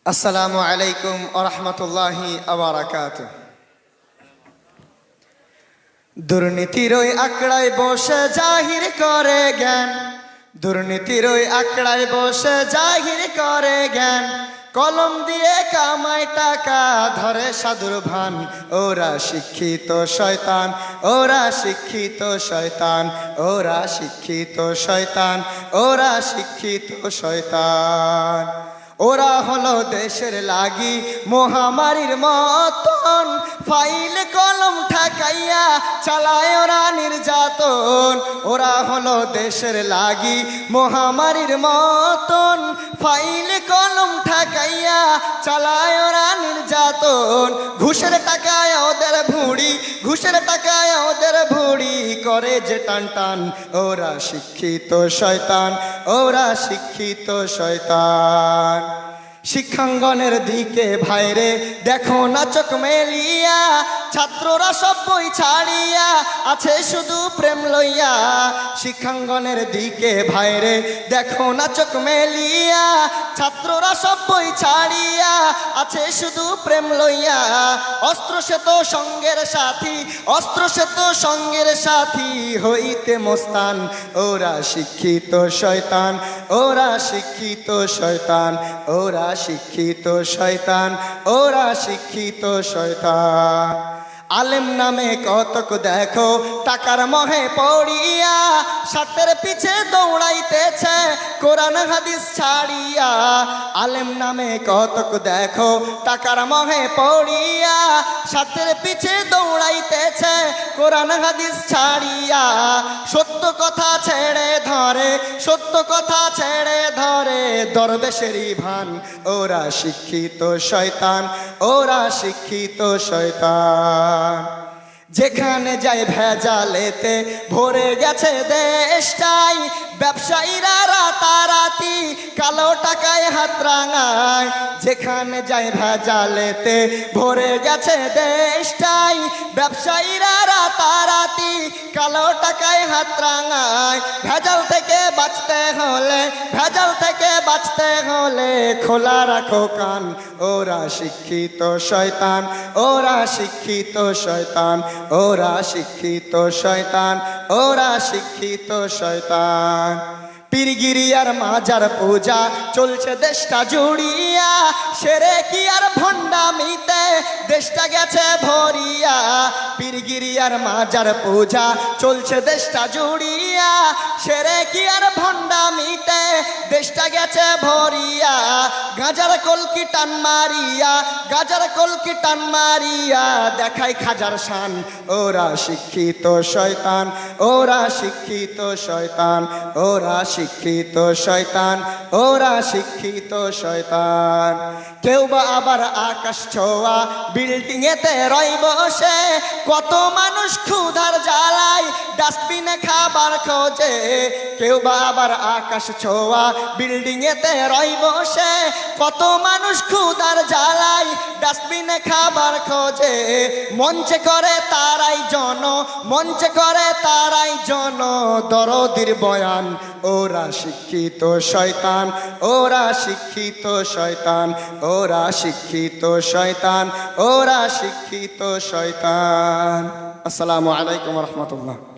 আসসালামু আলাইকুম ওয়া রাহমাতুল্লাহি ওয়া বারাকাতুহু। দুর্নীতির ওই আঁকড়ায় বসে জাহির করে জ্ঞান, দুর্নীতির ওই আঁকড়ায় বসে জাহির করে জ্ঞান, কলম দিয়ে কামায় টাকা ধরে সাধুর ভান। ওরা শিক্ষিত শয়তান, ওরা শিক্ষিত শয়তান, ওরা শিক্ষিত শয়তান, ওরা শিক্ষিত শয়তান। ওরা হলো দেশের লাগি মহামারীর মতন, ফাইল কলম ঠাকাইয়া চালায় ওরা নির্যাতন। ওরা হলো দেশের লাগি মহামারীর মতন, ফাইল কলম ঠাকাইয়া চালায় ওরা নির্যাতন। ঘুষের টাকায় ওদের ভুঁড়ি, ঘুষের টাকায় ওদের ভুঁড়ি করে যে টান টান। ওরা শিক্ষিত শয়তান, ওরা শিক্ষিত শয়তান। শিক্ষাঙ্গনের দিকে ভাইরে দেখো না চোখ মেলিয়া, ছাত্ররা সব বই ছাড়িয়া আছে শুধু প্রেম লইয়া। শিক্ষাঙ্গনের দিকে ভাইরে দেখো না চোখ মেলিয়া, ছাত্ররা সব বই ছাড়িয়া আছে শুধু প্রেম লইয়া। অস্ত্র সে তো সঙ্গের সাথী, অস্ত্র সে তো সঙ্গের সাথী হইতে মোস্তান। ওরা শিক্ষিত শয়তান, ওরা শিক্ষিত শয়তান, ওরা শিক্ষিত শয়তান, ওরা শিক্ষিত শয়তান। আলেম নামে কতক দেখো টাকার মহে পড়িয়া, স্বার্থের পিছে দৌড়াইতেছে কোরআন হাদিস ছাড়িয়া। আলেম নামে কতক দেখো টাকার মহে পড়িয়া, স্বার্থের পিছে দৌড়াইতেছে কোরআন হাদিস ছাড়িয়া। সত্য কথা ছেড়ে ধরে, সত্য কথা ছেড়ে ধরে দরবেশেরই ভান। ওরা শিক্ষিত শয়তান, ওরা শিক্ষিত শয়তান। যেখানে যায় ভেজালেতে ভরে গেছে দেশটাই, ব্যবসায়ীরা রাতারাতি কালো টাকায় হাত রাঙায়। যেখানে যায় ভেজালেতে ভরে গেছে দেশটাই, ব্যবসায়ীরা রাতারাতি কালো টাকায় হাত রাঙায়। ভেজাল থেকে বাঁচতে হলে, ভেজাল থেকে বাঁচতে হলে খোলা রাখো কান। ওরা শিক্ষিত শয়তান, ওরা শিক্ষিত শয়তান, ওরা শিক্ষিত শয়তান, ওরা শিক্ষিত শয়তান। পীরগিরি আর মাজার পূজা চলছে দেশটা জুড়িয়া, সেরে কি আর ভণ্ডামিতে দেশটা গেছে ভরিয়া। পীরগিরি আর মাজার পূজা চলছে দেশটা জুড়িয়া, সেরে কি আর ভণ্ডামিতে দেশটা গেছে ভরিয়া। গাজার কলকি টান মারিয়া, গাজার কলকি টান মারিয়া দেখায় খাজার শান। ওরা শিক্ষিত শয়তান, ওরা শিক্ষিত শয়তান, ওরা শিক্ষিত শয়তান, ওরা শিক্ষিত শয়তান। কেউ বা আবার আকাশ ছোঁয়া বিল্ডিং এতে রয় বসে, কত মানুষ ক্ষুধার জ্বালায় ডাস্টবিনে খাবার খোঁজে। কেউ বা আবার আকাশ ছোঁয়া বিল্ডিং এতে রয় বসে, কত মানুষ ক্ষুধার জ্বালায় ডাস্টবিনে খাবার খোঁজে। মঞ্চে করে তারাই জন, মঞ্চে করে তারাই জন দরদির বয়ান। ওরা শিক্ষিত শয়তান, ওরা শিক্ষিত শয়তান, ওরা শিক্ষিত শয়তান, ওরা শিক্ষিত শয়তান। আসসালামু আলাইকুম ওয়া রাহমাতুল্লাহ।